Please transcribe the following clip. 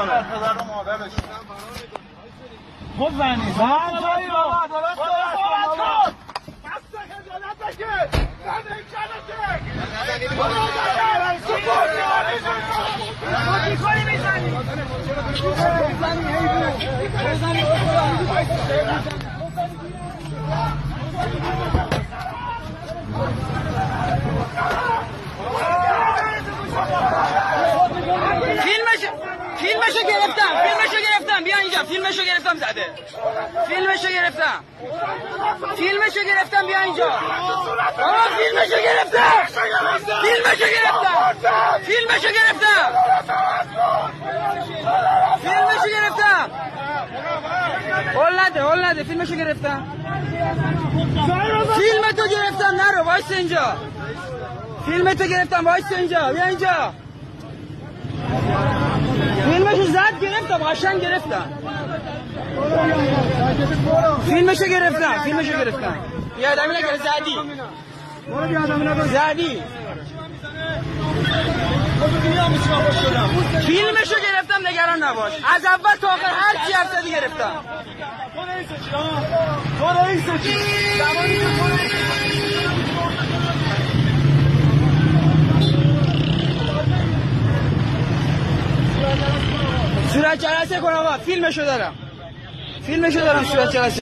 پدر و مادرش بزنید صحبت کن بسته خجالت نکش فیلمشو گرفتم بیا اینجا. فیلمشو گرفتم زده. فیلمشو گرفتم بیا اینجا. آقا فیلمشو گرفتم هول نده فیلمشو گرفتم. فیلمتو گرفتم نرو وایس اینجا. فیلمتو گرفتم وایس اینجا. بیا اینجا. فیلمشو زد گرفتم قشنگ گرفتم. فیلمشو گرفتم. یه آدمی نگره زدی. فیلمشو گرفتم نگران نباش. از اول تا آخر هر چی حرف زدی گرفتم. تو رئیسه صورت جلسه کن آقا. فیلمشو دارم صورت جلسه.